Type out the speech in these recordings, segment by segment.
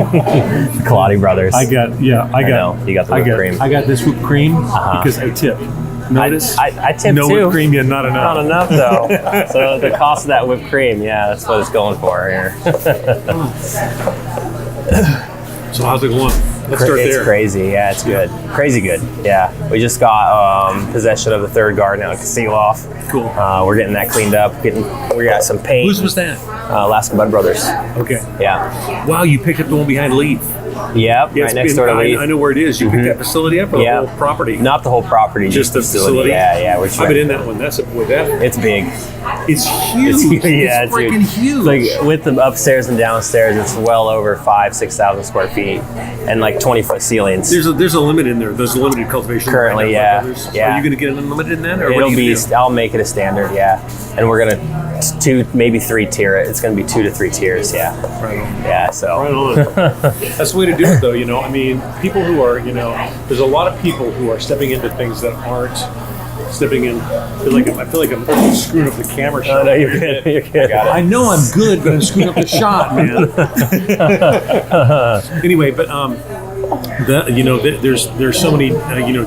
Kaladi Brothers. You got the whipped cream. I got this whipped cream because I tip. Notice? I tip no too. Whipped cream yet, not enough. Not enough though. So the cost of that whipped cream, that's what it's going for here. So how's it going? Let's start there. It's crazy. Yeah, it's good. Crazy good. Yeah. We just got possession of the third garden out of Seal-Off. Cool. We're getting that cleaned up. We got some paint. Whose was that? Alaska Bud Brothers. Okay. Yeah. Wow, you picked up the one behind Leaf. Yep, right next door to Leaf. I know where it is. You picked that facility up or the whole property? Not the whole property, just the facility. Yeah. I've been in that one. It's big. It's huge. It's freaking huge. Like with the upstairs and downstairs, it's well over 5,000-6,000 square feet and like 20-foot ceilings. There's a limit in there. There's a limited cultivation. Currently, yeah. Are you going to get an unlimited in that? Or it'll be. I'll make it a standard, and we're gonna 2, maybe 3 tier it. It's gonna be 2 to 3 tiers, Right on. Yeah, so. Right on. That's the way to do it, though. I mean, people who are, there's a lot of people who are stepping into things that aren't stepping in. I feel like I'm screwing up the camera shot. Oh, no, you're good. You're good. I know I'm good, but I'm screwing up the shot, man. Anyway, but there's so many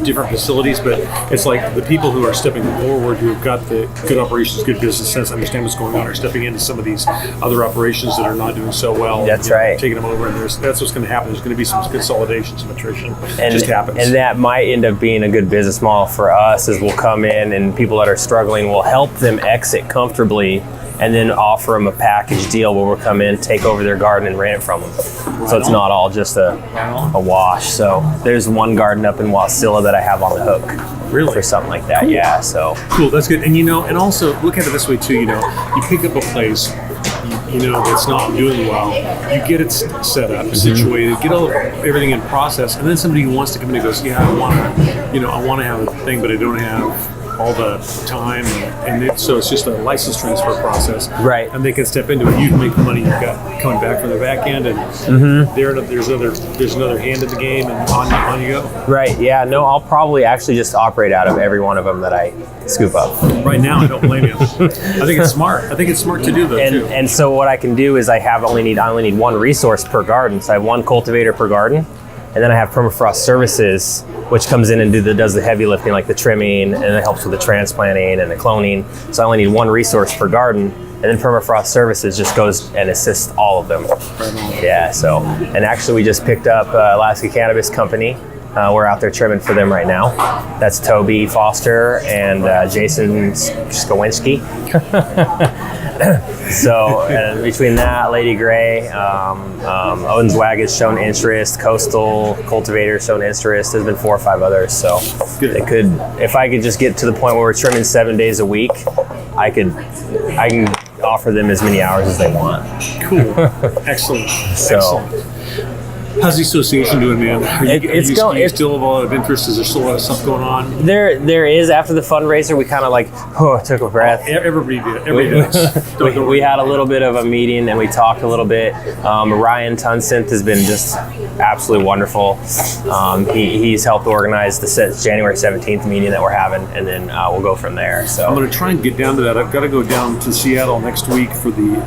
different facilities, but it's like the people who are stepping forward, who have got the good operations, good business sense, understand what's going on, are stepping into some of these other operations that are not doing so well. That's right. Taking them over, and that's what's going to happen. There's going to be some consolidation, some attrition. It just happens. And that might end up being a good business model for us, is we'll come in and people that are struggling, will help them exit comfortably, and then offer them a package deal where we'll come in, take over their garden, and rent it from them. So it's not all just a wash. So there's one garden up in Wasilla that I have on the hook. Really? For something like that, cool. Yeah. So cool, that's good. And and also look at it this way too. You pick up a place, that's not doing well. You get it set up, situated, get everything in process, and then somebody who wants to come in and goes, I want to have a thing, but I don't have all the time, so it's just a license transfer process, right? And they can step into it. You can make the money you've got coming back from the back end, and there's another hand in the game, and on you go. Right? Yeah. No, I'll probably actually just operate out of every one of them that I scoop up. Right now, I don't blame you. I think it's smart. I think it's smart to do that too. And so what I can do is I only need one resource per garden. So I have one cultivator per garden. And then I have Permafrost Services, which comes in and does the heavy lifting, like the trimming, and it helps with the transplanting and the cloning. So I only need one resource per garden, and then Permafrost Services just goes and assists all of them. Yeah. So, and actually, we just picked up Alaska Cannabis Company. We're out there trimming for them right now. That's Toby Foster and Jason Skowinski. So, and between that, Lady Gray, Owens Wag has shown interest, Coastal Cultivators shown interest. There's been 4 or 5 others. So, if I could just get to the point where we're trimming 7 days a week, I can offer them as many hours as they want. Cool. Excellent. So. Excellent. How's the association doing, man? Are you still have a lot of interest? Is there still a lot of stuff going on? There is. After the fundraiser, we kind of took a breath. Everybody did. Everybody does. We had a little bit of a meeting and we talked a little bit. Ryan Tunstith has been just absolutely wonderful. He's helped organize the January 17th meeting that we're having, and then we'll go from there. So I'm going to try and get down to that. I've got to go down to Seattle next week for the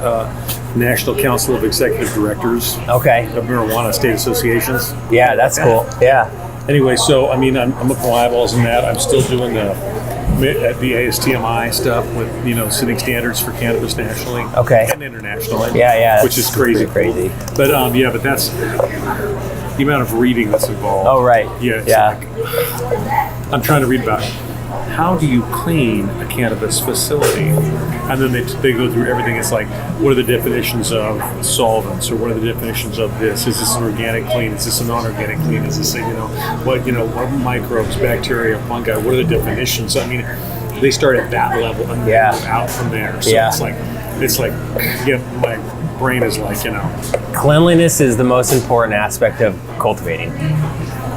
National Council of Executive Directors of Marijuana State Associations. Yeah, that's cool. Yeah. Anyway, so I'm up my eyeballs in that. I'm still doing the ASTMI stuff with setting standards for cannabis nationally and internationally. Yeah, which is crazy. But but that's the amount of reading that's involved. Oh, right. Yeah. I'm trying to read about it. How do you clean a cannabis facility? And then they go through everything. It's like, what are the definitions of solvents, or what are the definitions of this? Is this an organic clean? Is this a non-organic clean? Is this what microbes, bacteria, fungi? What are the definitions? I mean, they start at that level and out from there. So it's like my brain is like, Cleanliness is the most important aspect of cultivating.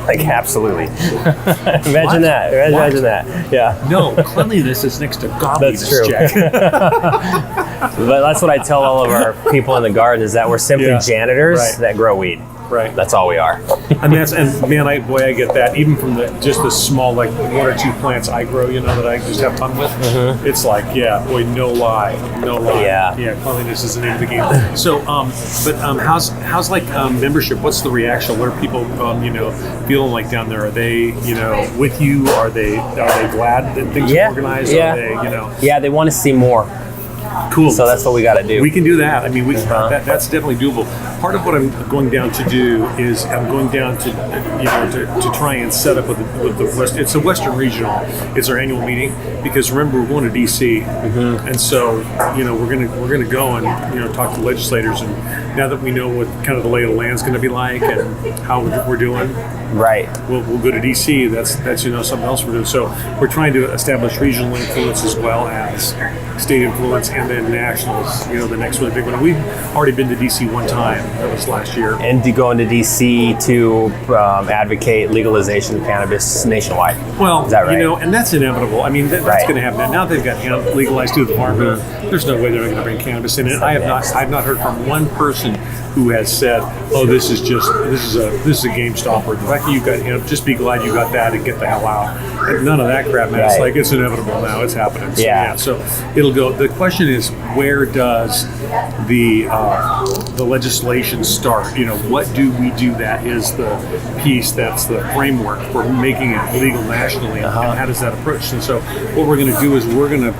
Like, absolutely. Imagine that. Yeah. No, cleanliness is next to godliness. That's true. Jack. But that's what I tell all of our people in the garden, is that we're simply janitors that grow weed. Right. That's all we are. And man, I get that even from just the small, like 1 or 2 plants I grow, that I just have fun with. It's like, no lie. Yeah, cleanliness is the name of the game. So, how's like membership? What's the reaction? What are people, feeling like down there? Are they, with you? Are they glad that things are organized? Yeah. Are they, Yeah, they want to see more. Cool. So that's what we got to do. We can do that. I mean, that's definitely doable. Part of what I'm going down to do is I'm going down to to try and set up with the West. It's a Western Regional. It's our annual meeting because remember we're going to DC, and so we're gonna go and talk to legislators, and now that we know what kind of the lay of the land is going to be like and how we're doing, right? We'll go to DC. That's something else we're doing. So we're trying to establish regional influence as well as state influence, and then nationals. The next really big one. We've already been to DC one time. That was last year. And to go into DC to advocate legalization of cannabis nationwide. Well, is that right? And that's inevitable. I mean, that's going to happen. Now they've got hemp legalized through the farm bill. There's no way they're not going to bring cannabis in it. I've not heard from one person who has said, "Oh, this is a game stopper." The fact that you got hemp, just be glad you got that and get the hell out. And none of that crap, man. Right. It's like it's inevitable now. It's happening. So, so it'll go. The question is, where does the legislation start? What do we do that is the piece that's the framework for making it legal nationally, and how does that approach? And so what we're going to do is we're going to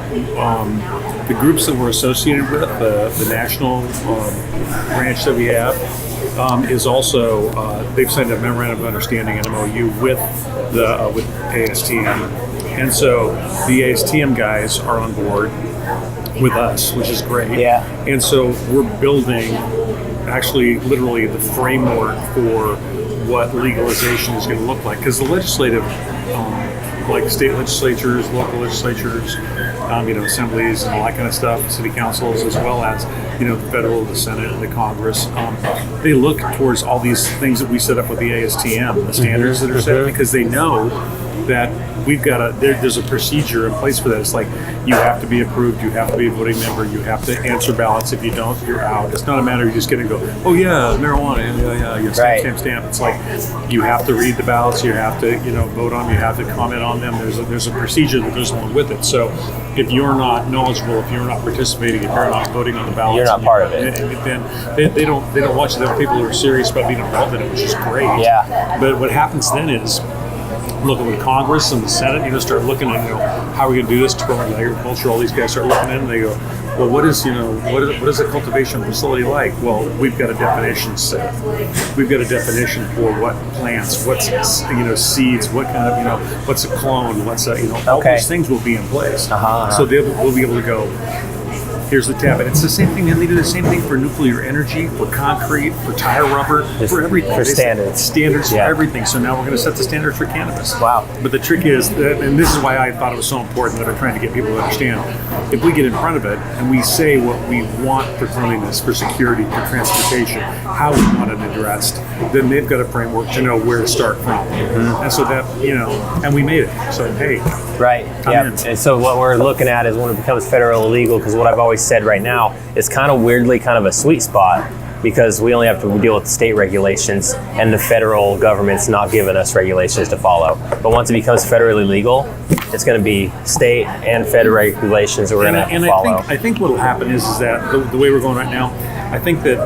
the groups that we're associated with, the national branch that we have, is also they've signed a memorandum of understanding, an MOU with ASTM, and so the ASTM guys are on board with us, which is great. Yeah. And so we're building, actually, literally the framework for what legalization is going to look like, because the legislative, like state legislatures, local legislatures, assemblies and all that kind of stuff, city councils, as well as, the federal, the Senate, and the Congress, they look towards all these things that we set up with the ASTM, the standards that are set, because they know that we've got there's a procedure in place for that. It's like you have to be approved, you have to be a voting member, you have to answer ballots. If you don't, you're out. It's not a matter of you just getting to go, oh yeah, marijuana, yeah, stamp. It's like you have to read the ballots, you have to vote on them, you have to comment on them. There's a procedure that goes along with it. So if you're not knowledgeable, if you're not participating, if you're not voting on the ballots, you're not part of it. Then they don't watch it. There are people who are serious about being involved in it, which is great. Yeah. But what happens then is, looking with Congress and the Senate, start looking at, how are we going to do this? Department of Agriculture, all these guys start looking at it and they go, well, what is a cultivation facility like? Well, we've got a definition set. We've got a definition for what plants, what's, seeds, what kind of, what's a clone, what's a, all those things will be in place. So we'll be able to go, here's the tab. And it's the same thing, and they do the same thing for nuclear energy, for concrete, for tire rubber, for everything. For standards. Standards for everything. So now we're going to set the standards for cannabis. Wow. But the trick is, and this is why I thought it was so important that I'm trying to get people to understand, if we get in front of it and we say what we want for cleanliness, for security, for transportation, how we want it addressed, then they've got a framework to know where to start from. And so that, and we made it. So, hey. Right. Yeah. And so what we're looking at is when it becomes federal illegal, because what I've always said right now is kind of weirdly kind of a sweet spot, because we only have to deal with the state regulations and the federal government's not giving us regulations to follow. But once it becomes federally legal, it's going to be state and federal regulations that we're going to have to follow. I think what will happen is that the way we're going right now, I think that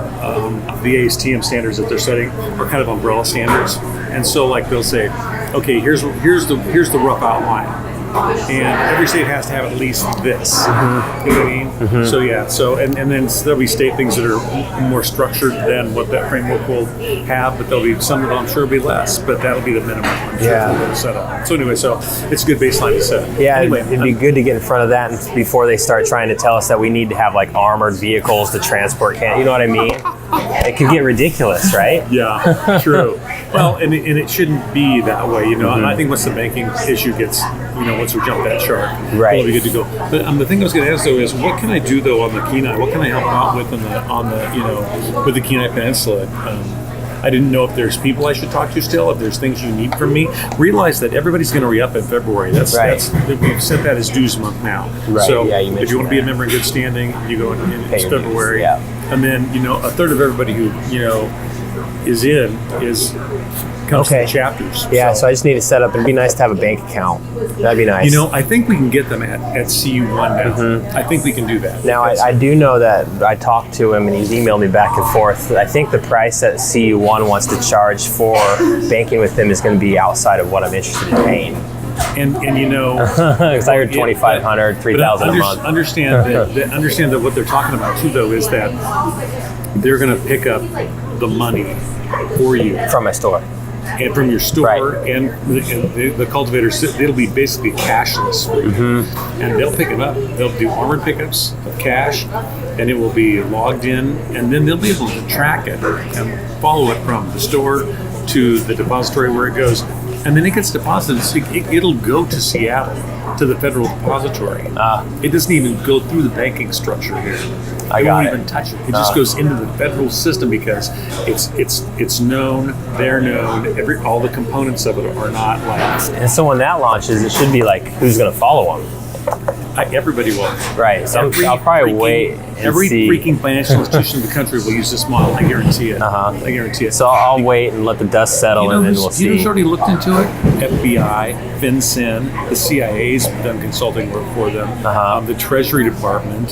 the ASTM standards that they're setting are kind of umbrella standards. And so like they'll say, okay, here's the rough outline. And every state has to have at least this. You know what I mean? So yeah, and then there'll be state things that are more structured than what that framework will have, but there'll be some that I'm sure will be less, but that'll be the minimum. I'm sure we're going to set up. So anyway, so it's a good baseline to set. Yeah, anyway, it'd be good to get in front of that and before they start trying to tell us that we need to have like armored vehicles to transport you know what I mean? It could get ridiculous, right? Yeah, true. Well, and it shouldn't be that way, And I think once the banking issue gets, once we jump that shark, it'll be good to go. But the thing I was going to ask though is, what can I do though on the Kenai? What can I help out with on the with the Kenai Peninsula? I didn't know if there's people I should talk to still, if there's things you need from me. Realize that everybody's going to re-up in February. That's we've set that as dues month now. Right. So if you want to be a member in good standing, you go in February. And then, a third of everybody who, comes to the chapters. Yeah, so I just need to set up. It'd be nice to have a bank account. That'd be nice. I think we can get them at CU1 now. Mm-hmm. I think we can do that. Now, I do know that I talked to him and he's emailed me back and forth. I think the price that CU1 wants to charge for banking with him is going to be outside of what I'm interested in paying. And because I heard $2,500, $3,000 a month. Understand that what they're talking about too, though, is that they're going to pick up the money for you From my store. and from your store, Right. and the cultivators. It'll be basically cashless for you, and they'll pick it up. They'll do armored pickups of cash, and it will be logged in, and then they'll be able to track it and follow it from the store to the depository where it goes. And then it gets deposited. So it'll go to Seattle, to the federal depository. It doesn't even go through the banking structure here. They won't even touch it. It just goes into the federal system because it's known. They're known. All the components of it are not like. And so when that launches, it should be like, who's going to follow him? Everybody will. Right. So I'll probably wait and Every see. freaking financial institution in the country will use this model. I guarantee it. I guarantee it. So I'll wait and let the dust settle, and then we'll see. You know who's already looked into it? FBI, FinCEN, the CIA's done consulting work for them, the Treasury Department,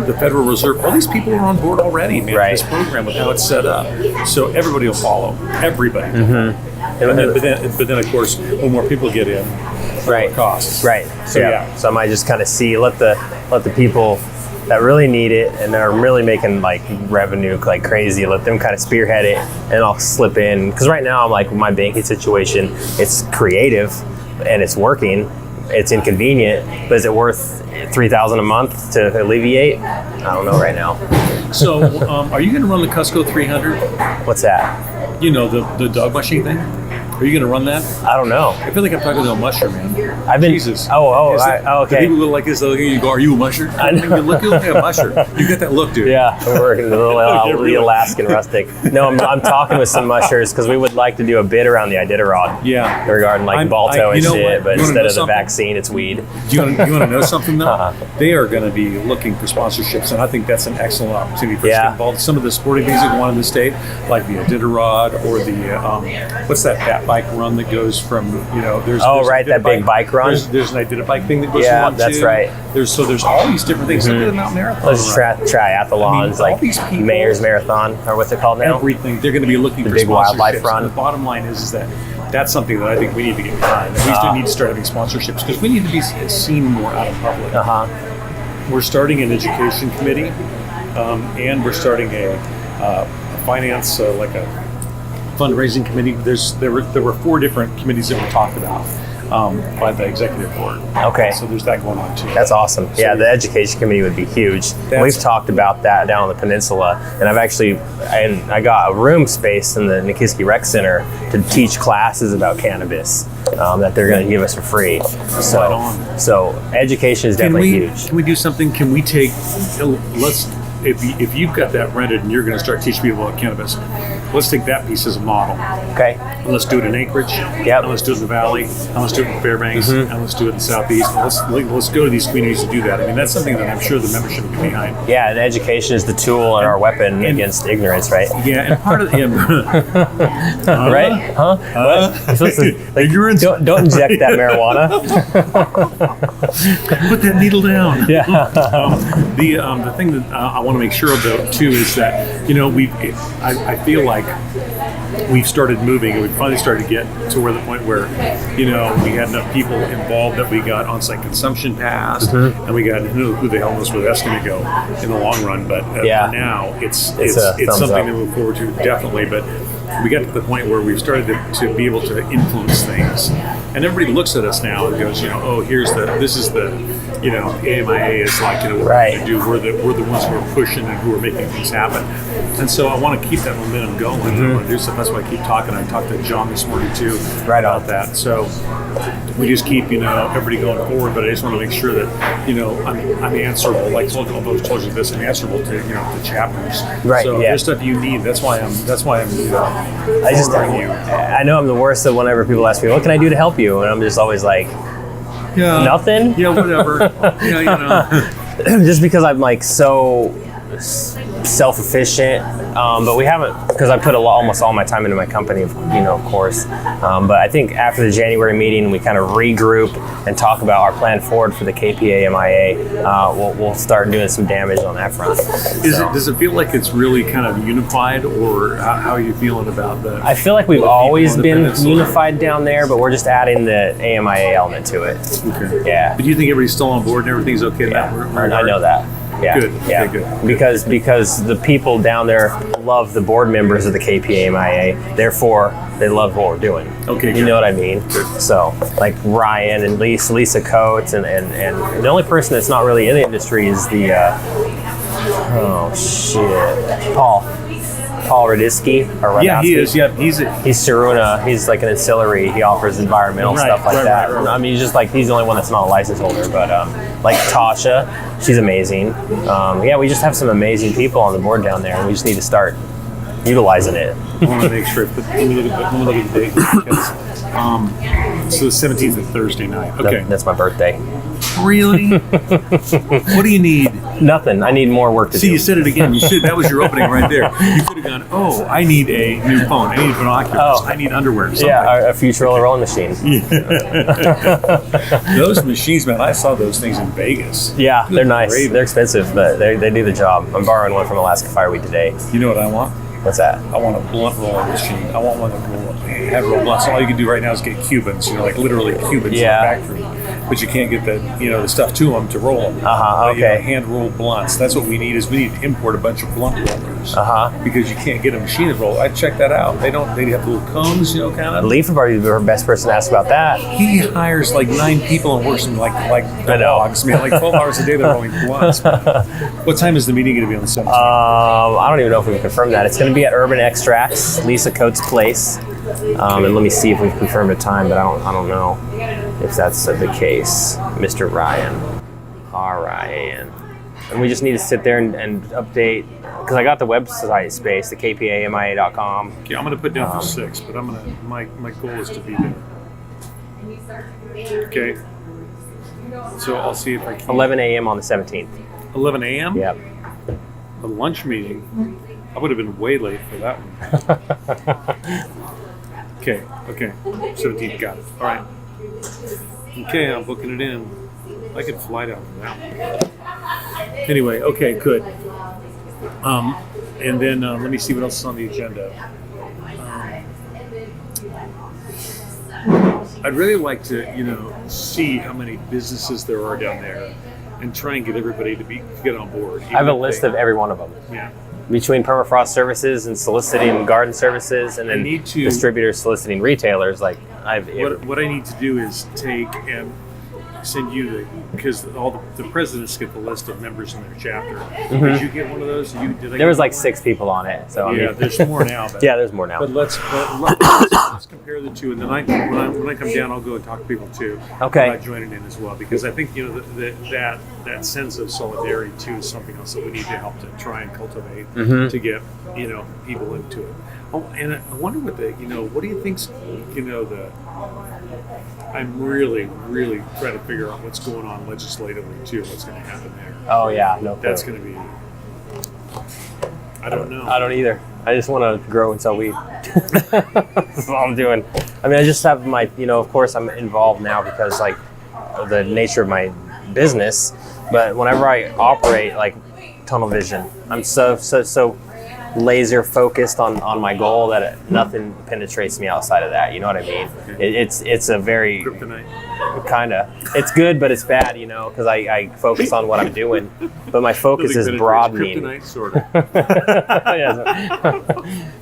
the Federal Reserve. All these people are on board already, man, Right. this program with how it's set up. So everybody will follow. Everybody. But then, of course, when more people get in, Right. costs. Right. So, yeah. So I might just kind of see, let the people that really need it and are really making like revenue like crazy, let them kind of spearhead it, and I'll slip in. Because right now I'm like, my banking situation, it's creative and it's working. It's inconvenient, but is it worth $3,000 a month to alleviate? I don't know right now. So, are you going to run the Cusco 300? What's that? You know, the dog mushing thing? Are you going to run that? I don't know. I feel like I'm talking to a musher, man. I've been. Jesus. Okay. People go like this. You go, "Are you a musher?" I know. You look like a musher. You get that look, dude. Yeah, we're working a little really. Alaskan rustic. No, I'm talking with some mushers because we would like to do a bid around the Iditarod. Yeah. Regarding like Balto and shit, but instead of the something? vaccine, it's weed. You want to know something though? They are going to be looking for sponsorships, and I think that's an excellent opportunity for us to get involved. Some of the sporting things that go on in the state, like the Iditarod or the what's that fat bike run that goes from there's that big bike run. There's an Idita bike thing that goes Yeah, from one that's too. right. There's all these different things. Look at the Mountain Marathon. Let's triathlons, all these like people- Mayor's Marathon, or what's it called now? Everything. They're going to be looking for big sponsorships. wildlife run. And the bottom line is that that's something that I think we need to get behind. We need to start having sponsorships because we need to be seen more out in public. We're starting an education committee, and we're starting a finance, like a fundraising committee. There were 4 different committees that were talked about by the executive board. Okay. So there's that going on too. That's awesome. Yeah, the education committee would be huge. We've talked about that down on the peninsula, and I got a room space in the Nikiski Rec Center to teach classes about cannabis that they're going to give us for free. So education is definitely huge. Can we do something? Can we take? If you've got that rented and you're going to start teaching people about cannabis, let's take that piece as a model. Okay. And let's do it in Anchorage. Yep. And let's do it in the Valley. And let's do it in Fairbanks. And let's do it in the Southeast. And let's go to these communities and do that. I mean, that's something that I'm sure the membership will be behind. Yeah, and education is the tool and our weapon against ignorance, right? Yeah, and part of the right? Huh? What? You're supposed to, ignorance. Don't inject that marijuana. Put that needle down. Yeah. The thing that I want to make sure of though too is that I feel like we've started moving, and we finally started to get to where the point where we had enough people involved that we got on-site consumption passed, and we got who the hell knows where that's going to go in the long run. But for now, it's something to move forward to definitely. But we got to the point where we've started to be able to influence things, and everybody looks at us now and goes, this is the AMIA is like, what we're going to do. We're the ones who are pushing and who are making things happen. And so I want to keep that momentum going. I want to do something. That's why I keep talking. I talked to John this morning too about that. So we just keep, everybody going forward. But I just want to make sure that, I'm answerable. Like I told you this, I'm answerable to, the chapters. Right. So if there's stuff you need, that's why I'm I know I'm the worst of whenever people ask me, what can I do to help you? And I'm just always like, nothing. Yeah, whatever. Just because I'm like so self-efficient, but we haven't, because I put almost all my time into my company, of course. But I think after the January meeting, we kind of regroup and talk about our plan forward for the KPA MIA. We'll start doing some damage on that front. Does it feel like it's really kind of unified, or how are you feeling about that? I feel like we've always been unified down there, but we're just adding the AMIA element to it. Okay. Yeah. But do you think everybody's still on board and everything's okay? Yeah. I know that. Yeah. Good. Yeah. Okay, good. Because the people down there love the board members of the KPA-MIA, therefore they love what we're doing. Okay. You know what I mean? Good. So like Ryan and Lisa Coates and the only person that's not really in the industry is the Paul Radisky or Radowski. Yeah, he is. Yeah, he's Saruna. He's like an ancillary. He offers environmental stuff like that. Right. I mean, he's the only one that's not a license holder. But like Tasha, she's amazing. We just have some amazing people on the board down there, and we just need to start utilizing it. I want to make sure. Let me look at the date. So the 17th is Thursday night. Okay, that's my birthday. Really? What do you need? Nothing. I need more work to do. See, you said it again. You should. That was your opening right there. You could have gone, oh, I need a new phone. I need binoculars. Oh. I need underwear. Something. Yeah, a future rolling machine. Those machines, man, I saw those things in Vegas. Yeah, they're nice. Great. They're expensive, but they do the job. I'm borrowing one from Alaska Fire Week today. You know what I want? What's that? I want a blunt roller machine. I want one that will have real blunts. So all you can do right now is get Cubans, like literally Cubans in the factory. But you can't get the stuff to them to roll them. Okay. Hand rolled blunts. That's what we need. Is we need to import a bunch of blunt rollers. Because you can't get a machine to roll. I checked that out. They don't. They have little cones, kind of. Leaf would probably be the best person to ask about that. He hires like 9 people and works them like dogs. Man, like 12 hours a day they're rolling blunts. What time is the meeting going to be on the 17th? I don't even know if we can confirm that. It's going to be at Urban Extracts, Lisa Coates' place. And let me see if we've confirmed a time, but I don't know if that's the case. Mr. Ryan. Ryan. And we just need to sit there and update, because I got the website space, the kpamia.com. Yeah, I'm going to put down for 6, but my goal is to be there. Okay. So I'll see if I can. 11 a.m. on the 17th. 11 a.m.? Yep. A lunch meeting. I would have been way late for that one. Okay. 17th, got it. All right. Okay, I'm booking it in. I could fly down from that one. Anyway, okay, good. And then let me see what else is on the agenda. I'd really like to, see how many businesses there are down there, and try and get everybody to get on board. I have a list of every one of them. Yeah. Between permafrost services and soliciting garden services, and then distributors soliciting retailers, what I need to do is take and send you because all the presidents get the list of members in their chapter. Mm-hmm. Did you get one of those? There was like 6 people on it. So yeah, there's more now. But, yeah, there's more now. But let's compare the two, and then when I come down, I'll go and talk to people too. Okay. About joining in as well, because I think that sense of solidarity too is something else that we need to help to try and cultivate to get people into it. Oh, and I wonder what what do you think's I'm really, really trying to figure out what's going on legislatively too. What's going to happen there? Oh yeah, no. That's going to be. I don't know. I don't either. I just want to grow and sell weed. That's all I'm doing. I mean, I just have my, of course I'm involved now because of the nature of my business. But whenever I operate, tunnel vision, I'm so laser focused on my goal that nothing penetrates me outside of that. You know what I mean? It's a very kryptonite. Kinda. It's good, but it's bad. Because I focus on what I'm doing, but my focus is broadening. Kryptonite, sort of.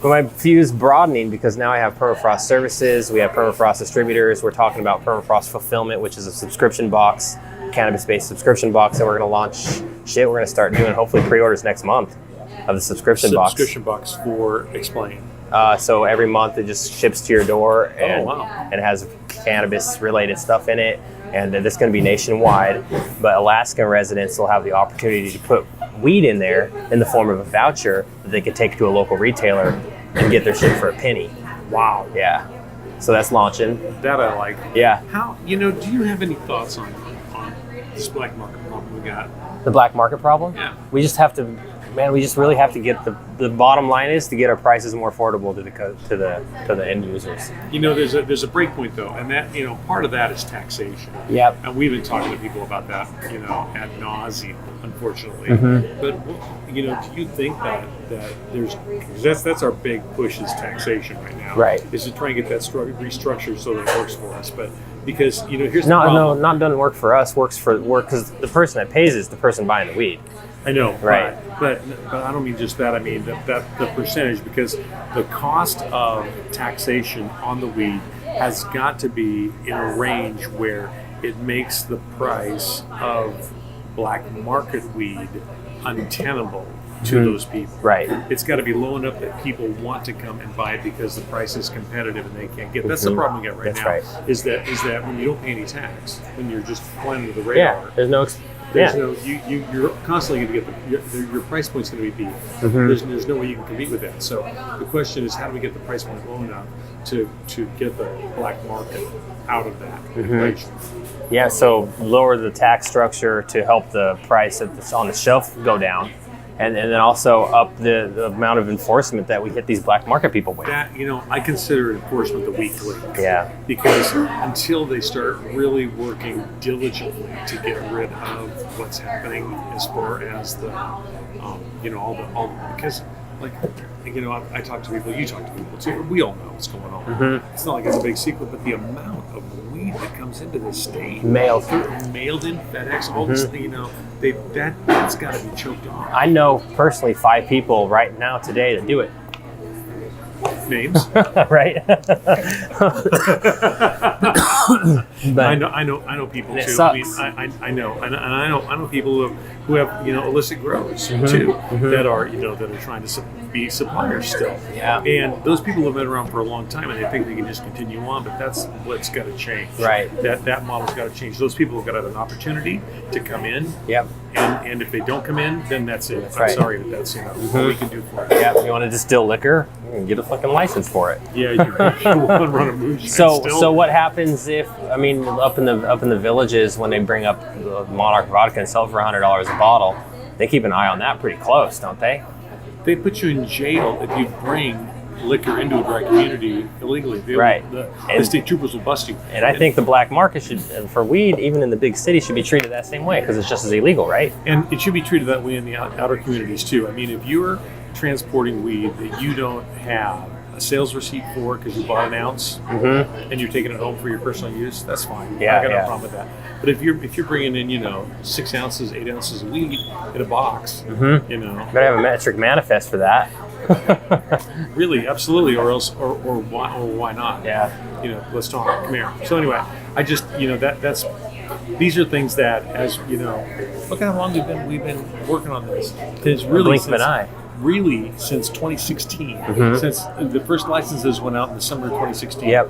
But my view is broadening because now I have permafrost services. We have permafrost distributors. We're talking about permafrost fulfillment, which is a subscription box, cannabis-based subscription box that we're going to launch. We're going to start doing hopefully pre-orders next month. Of the subscription box. Subscription box for explain. So every month it just ships to your door and it has cannabis related stuff in it, and this is going to be nationwide. But Alaskan residents will have the opportunity to put weed in there in the form of a voucher that they could take to a local retailer and get their shit for a penny. Wow. Yeah. So that's launching. That I like. Yeah. How do you have any thoughts on this black market problem we got? The black market problem? Yeah. We just have to man, we just really have to get the bottom line is to get our prices more affordable to the end users. There's a break point though, and that part of that is taxation. Yep. And we've been talking to people about that, ad nauseum, unfortunately. But do you think that there's that's our big push is taxation right now? Right. Is to try and get that restructured so that it works for us, but. Because here's the problem. No, not doesn't work for us. Works for because the person that pays is the person buying the weed. I know, right? But I don't mean just that. I mean that the percentage, because the cost of taxation on the weed has got to be in a range where it makes the price of black market weed untenable to those people. Right. It's got to be low enough that people want to come and buy it because the price is competitive and they can't get. That's the problem we got right now. Right. Is that when you don't pay any tax, when you're just flying under the radar. Yeah. There's no. You're constantly going to get your price point's going to be beat. There's no way you can compete with that. So the question is, how do we get the price point low enough to get the black market out of that equation? Yeah. So lower the tax structure to help the price on the shelf go down. And then also up the amount of enforcement that we hit these black market people with. That, I consider enforcement the weak link. Yeah. Because until they start really working diligently to get rid of what's happening as far as the, because I talk to people, you talk to people too, we all know what's going on. It's not like it's a big secret, but the amount of weed that comes into the state, mailed in, FedEx, all this, that's got to be choked off. I know personally 5 people right now today that do it. Names, right? But I know people too. Sucks. I know people who have illicit grows too that are that are trying to be suppliers still. Yeah. And those people have been around for a long time and they think they can just continue on, but that's what's got to change. Right. That model's got to change. Those people have got to have an opportunity to come in. Yep. And if they don't come in, then that's it. That's I'm right. sorry that's what we can do for it. Yeah. You want to distill liquor? Get a fucking license for it. Yeah, you want to run a moonshine. So what happens if up in the villages when they bring up the Monarch vodka and sell it for $100 a bottle, they keep an eye on that pretty close, don't they? They put you in jail if you bring liquor into a dry community illegally. The state troopers will bust you. And I think the black market for weed, even in the big cities, should be treated that same way because it's just as illegal, right? And it should be treated that way in the outer communities too. I mean, if you're transporting weed that you don't have a sales receipt for because you bought an ounce and you're taking it home for your personal use, that's fine. Yeah, I got no problem with that. But if you're bringing in 6 ounces, 8 ounces of weed in a box, better have a metric manifest for that. Really, absolutely, or else, or why not? Yeah. Let's talk. Come here. So anyway, I just that's. These are things that, as look at how long we've been working on this. It's really blink of an eye. Really, since 2016, since the first licenses went out in December 2016. Yep.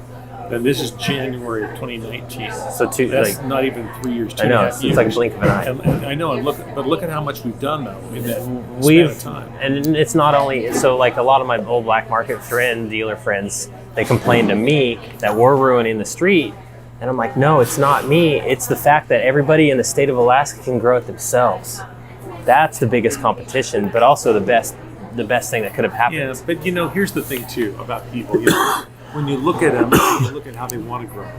And this is January of 2019. So that's not even 3 years. I know it's like a blink of an eye. And I know. And look at how much we've done though in that span of time. And it's not only so. Like a lot of my old black market dealer friends, they complain to me that we're ruining the street. And I'm like, no, it's not me. It's the fact that everybody in the state of Alaska can grow it themselves. That's the biggest competition, but also the best thing that could have happened. Yeah, but here's the thing too about people. When you look at them, you look at how they want to grow.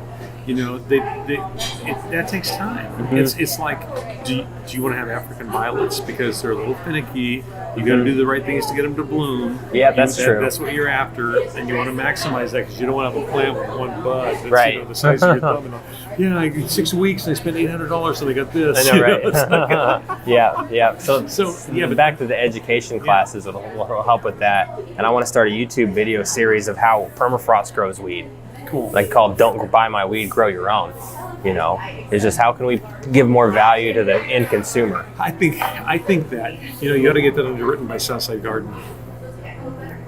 That takes time. It's like, do you want to have African violets because they're a little finicky? You got to do the right things to get them to bloom. Yeah, that's true. That's what you're after, and you want to maximize that because you don't want to have a plant with one bud that's right. The size of your thumb. And I get 6 weeks and I spent $800 and I got this. I know, right? Yeah. So but back to the education classes will help with that. And I want to start a YouTube video series of how permafrost grows weed. Cool. Like called "Don't Buy My Weed, Grow Your Own." It's just how can we give more value to the end consumer? I think that you ought to get that underwritten by Southside Garden,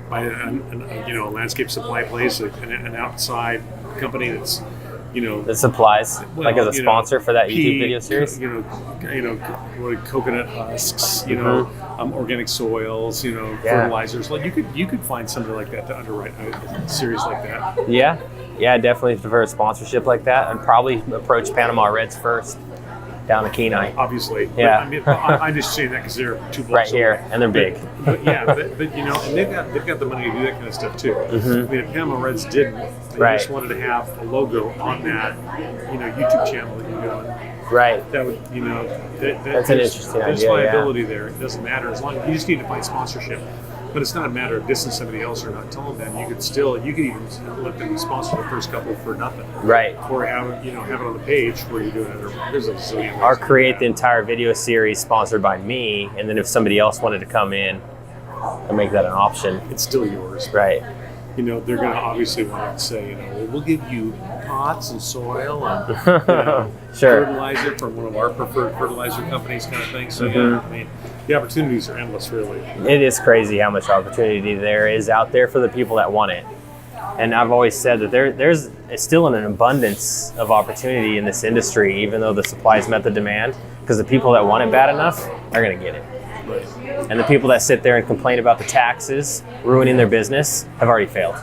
by a landscape supply place, an outside company that's that supplies like as a sponsor for that YouTube video series. Coconut husks, organic soils, fertilizers. Like you could find somebody like that to underwrite a series like that. Yeah, definitely for a sponsorship like that, I'd probably approach Panama Reds first. down to Kenai. Obviously. Yeah. But, I mean, I'm just saying that because they're 2 blocks Right here, away. and they're big. But you know, and they've got the money to do that kind of stuff too. Mm-hmm. I mean, if Panama Reds didn't, they Right. just wanted to have a logo on that, you know, YouTube channel that you go and Right. that would, you know, That's an interesting there's idea, viability there. It doesn't matter as long as you just need to find sponsorship. But it's not a matter of dissing somebody else or not telling them. You could even let them sponsor the first couple for nothing. Right. Or have it on the page where you're doing it. There's a zillion ways Or to do create that. the entire video series sponsored by me, and then if somebody else wanted to come in, and make that an option. It's still yours. Right. You know, they're going to obviously want to say, you know, well, we'll give you pots and soil and you know, Sure. fertilizer from one of our preferred fertilizer companies, kind of thing. So Mm-hmm. yeah, I mean, the opportunities are endless, really. It is crazy how much opportunity there is out there for the people that want it. And I've always said that there's still an abundance of opportunity in this industry, even though the supply's met the demand, because the people that want it bad enough are going to get it. And the people that sit there and complain about the taxes ruining their business have already failed.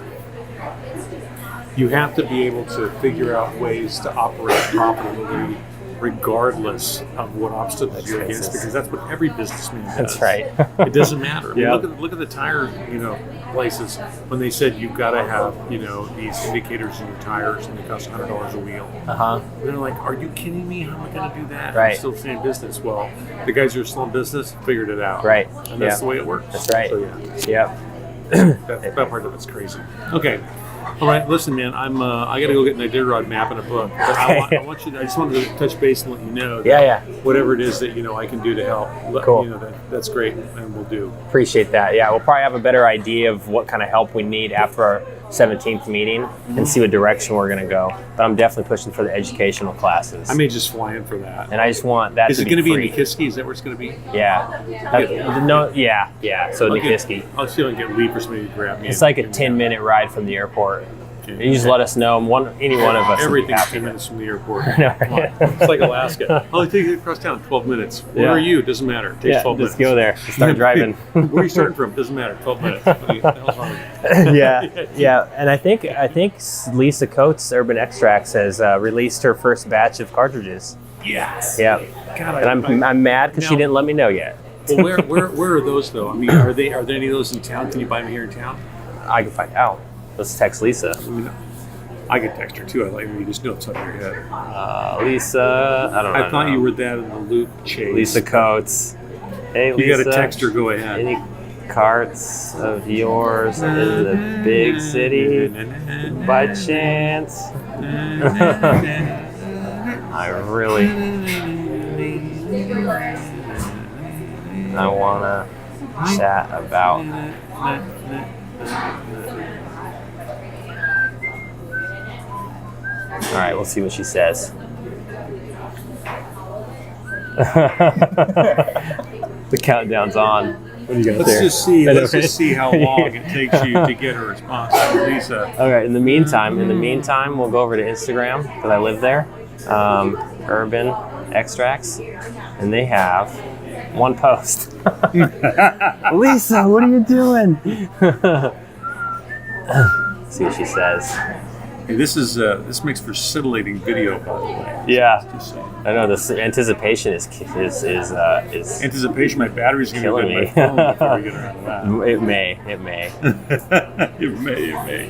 You have to be able to figure out ways to operate profitably regardless of what obstacles you're against, because that's what every businessman does. That's right. It doesn't matter. I mean, Yeah. look at the tire, you know, places when they said you've got to have, you know, these indicators in your tires and they cost $100 a wheel. Uh-huh. They're like, are you kidding me? How am I going to do that? Right. I'm still staying in business. Well, the guys who are still in business figured it out. Right. And that's Yeah. the way it works. That's right. So, yeah, Yep. that part of it's crazy. Okay. All right, listen, man. I got to go get an Iditarod map and a book. But Okay. I want you. I just wanted to touch base and let you know. That Yeah. whatever it is that I can do to help. Cool. You know, that's great, and we'll do. Appreciate that. Yeah, we'll probably have a better idea of what kind of help we need after our 17th meeting and see what direction we're going to go. But I'm definitely pushing for the educational classes. I may just fly in for that. And I just want that Is to it be going to be in free. Nikiski? Is that where it's going to be? Yeah. Yeah. So Nikiski. I'll see if I can get Lee for somebody to grab me. It's like a 10-minute ride from the airport. Okay. You just let us know. Any one of us will be Everything's happy. 10 minutes from the airport. No, Come on. It's like Alaska. Oh, take it across town. 12 minutes. Where Yeah. are you? Doesn't matter. It takes Yeah, 12 just minutes. go there. Start driving. Where are you starting from? Doesn't matter. 12 minutes. What the hell's wrong with you? Yeah. And I think Lisa Coates Urban Extracts has released her first batch of cartridges. Yes. Yeah. God, And I'm mad because she Now- didn't let me know yet. Well, where are those though? I mean, are there any of those in town? Can you buy them here in town? I can find out. Let's text Lisa. I mean, I could text her too. I like you just know it's up your head. Lisa, I don't know. I thought you were that in the loop, Chase. Lisa Coates. Hey, You Lisa. got to text her. Go ahead. Any carts of yours in the big city by chance? I really want to chat about. All right, we'll see what she says. The countdown's on. What do you got Let's there? just see. I know, Let's just right? see how long it takes you to get a response from Lisa. All right. In the meantime, we'll go over to Instagram because I live there. Urban Extracts, and they have one post. Lisa, what are you doing? See what she says. Hey, this makes for scintillating video, by the way. Yeah, Just saying. I know. This anticipation is Anticipation. My battery's going to Killing be me. dead on my phone before we get around to that. It may. It may.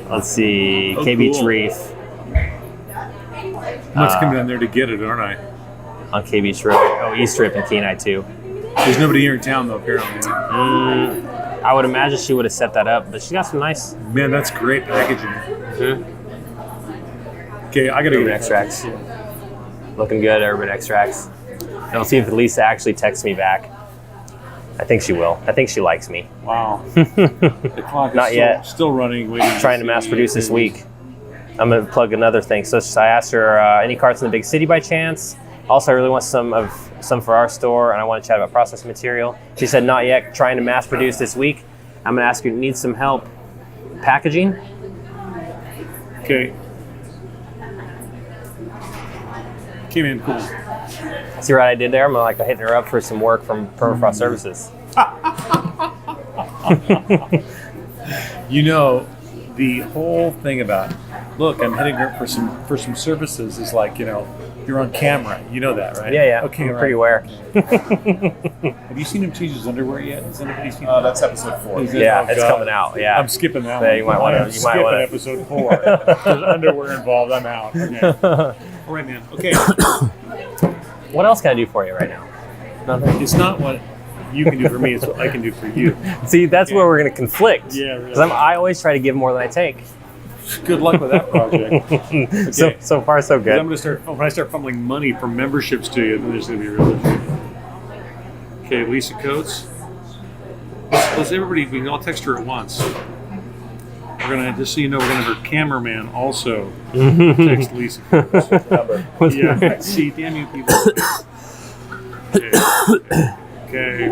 Let's see. Oh, KB cool. Reef I'm just coming down there to get it, aren't I? on KB Trip. Oh, East Trip and Kenai too. There's nobody here in town though, apparently. I would imagine she would have set that up, but she got some nice Man, that's great packaging. Okay, I gotta Urban get Extracts. Looking good, Urban Extracts. And I'll see if Lisa actually texts me back. I think she will. I think she likes me. Wow. The clock is Not yet. still running. Waiting Trying to mass produce this week. I'm gonna plug another thing. So I asked her, any carts in the big city by chance? Also, I really want some for our store, and I want to chat about processing material. She said, not yet. Trying to mass produce this week. I'm gonna ask her, need some help packaging? Okay. Okay, man, cool. See what I did there? I'm like hitting her up for some work from Permafrost Services. You know, the whole thing about, look, I'm heading up for some services is like, You're on camera. You know that, right? Yeah. Okay, I'm pretty aware. Have you seen him change his underwear yet? Has anybody seen that? That's episode 4. Yeah, it's coming out. Yeah. I'm skipping that Yeah, one. you might wanna- Skipping episode 4. If there's underwear involved, I'm out. Okay. All right, man. Okay. What else can I do for you right now? Nothing. It's not what you can do for me. It's what I can do for you. See, that's where we're going to conflict. Yeah, really. Because I always try to give more than I take. Good luck with that project. Okay. So far, so good. I'm going to start, when I start funneling money for memberships to you, then there's going to be a real issue. Okay, Lisa Coates. Let's everybody, we can all text her at once. We're going to, just so you know, we're going to have her cameraman also text Lisa Coates. Yeah, see, damn you people. Okay.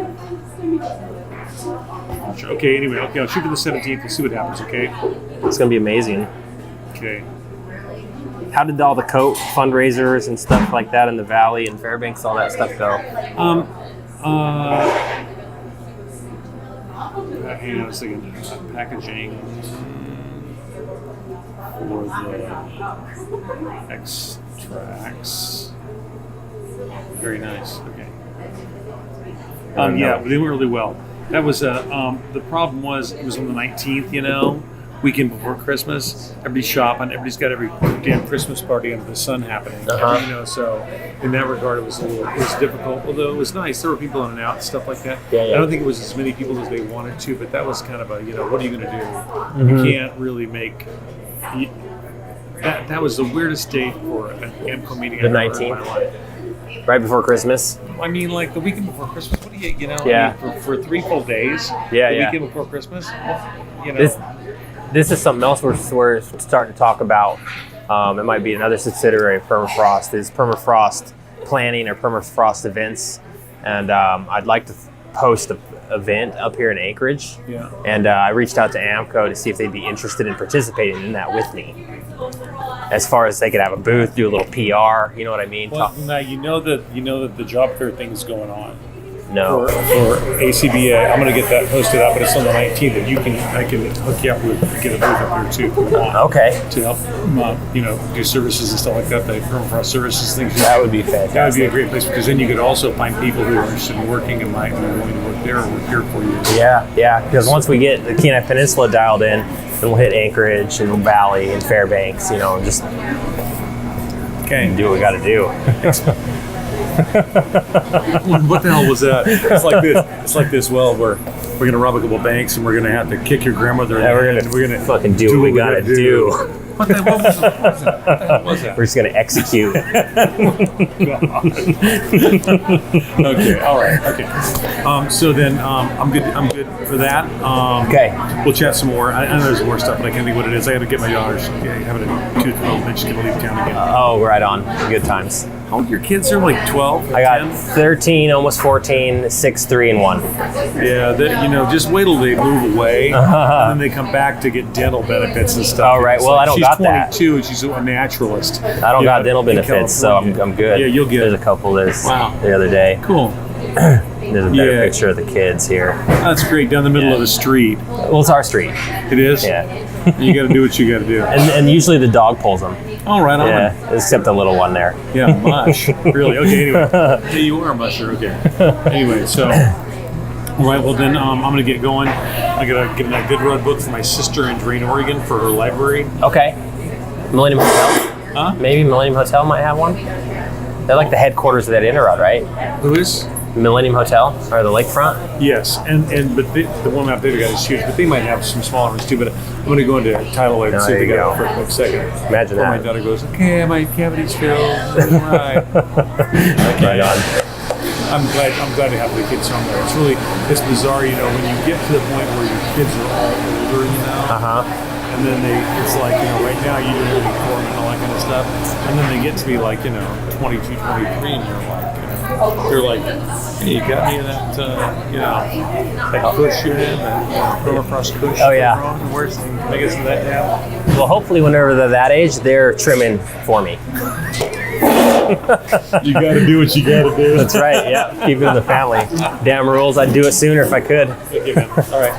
Okay, anyway, okay, I'll shoot for the 17th. We'll see what happens, okay? It's going to be amazing. Okay. How did all the coat fundraisers and stuff like that in the Valley and Fairbanks, all that stuff go? Hang on a second. Packaging for the extracts. Very nice. Okay. Yeah, they went really well. That was the problem was it was on the 19th, you know, weekend before Christmas. Everybody's shopping. Everybody's got every damn Christmas party under the sun happening. You know, so in that regard, it was difficult. Although it was nice, there were people in and out and stuff like that. Yeah. I don't think it was as many people as they wanted to, but that was kind of a, you know, what are you going to do? You can't really make. That was the weirdest date for an AMCO meeting The I've ever heard in my 19th? life. Right before Christmas? I mean, like the weekend before Christmas. What do you know? Yeah. I mean, for 3 full days. Yeah, the yeah. weekend before Christmas. You know. This is something else we're starting to talk about. It might be another subsidiary of Permafrost, is Permafrost planning or Permafrost events. And I'd like to host an event up here in Anchorage. Yeah. And I reached out to AMCO to see if they'd be interested in participating in that with me. As far as they could have a booth, do a little PR, you know what I mean? Well, now you know that the job fair thing is going on. No. For ACBA, I'm going to get that posted up, but it's on the 19th. And I can hook you up with get a booth up here too. If you want. Okay. To help, do services and stuff like that. The Permafrost services things. That would be fantastic. That would be a great place because then you could also find people who are interested in working and might be willing to work there or work here for you. Yeah. Because once we get the Kenai Peninsula dialed in, then we'll hit Anchorage and Valley and Fairbanks, and just do what we got to do. What the hell was that? It's like this. Well, we're gonna rob a couple banks and we're gonna have to kick your grandmother. Yeah, we're gonna fucking do what we gotta do. What the hell was that? We're just gonna execute. Okay. All right. Okay. So then I'm good. I'm good for that. Okay. We'll chat some more. I know there's more stuff, but I can't think what it is. I got to get my daughters having a tooth pulled. They're just gonna leave town again. Oh, right on. Good times. How old are your kids? They're like 12. I got 10? 13, almost 14, 6, 3, and 1. Yeah, just wait till they move away, and then they come back to get dental benefits and stuff. Oh, right. Well, I don't got that. She's 22 and she's a naturalist. I don't got dental benefits, so I'm good. Yeah, you'll get There's it. a couple the Wow. other day. Cool. There's a better picture of the kids here. That's great. Down the middle of the street. Well, it's our street. It is? Yeah. You got to do what you got to do. And usually the dog pulls them. All right, on. Yeah, except the little one there. Yeah, mush. Really? Okay, anyway. Yeah, you are a musher. Okay. Anyway, so, all right, well then I'm going to get going. I got to get a good road book for my sister in Drain, Oregon for her library. Okay. Millennium Hotel? Huh? Maybe Millennium Hotel might have one? They're like the headquarters of that Interrod, right? Who is? Millennium Hotel, or the lakefront? Yes, but the one out there got is huge, but they might have some smaller ones too. But I'm going to go into Tidal and see if they got it for a quick second. Imagine Before that. my daughter goes, okay, my cavity's filled. All right. Right on. I'm glad to have the kids home there. It's bizarre, when you get to the point where your kids are all older, and then it's like, right now you do really court and all that kind of stuff, and then they get to be like, 22, 23, and you're like, they're like, hey, you got me that, that push you're in, that Permafrost push. Oh, yeah. Where's I guess that now? Well, hopefully whenever they're that age, they're trimming for me. You got to do what you got to do. That's right, yeah. Keep it in the family. Damn rules, I'd do it sooner if I could. Okay, man. All right.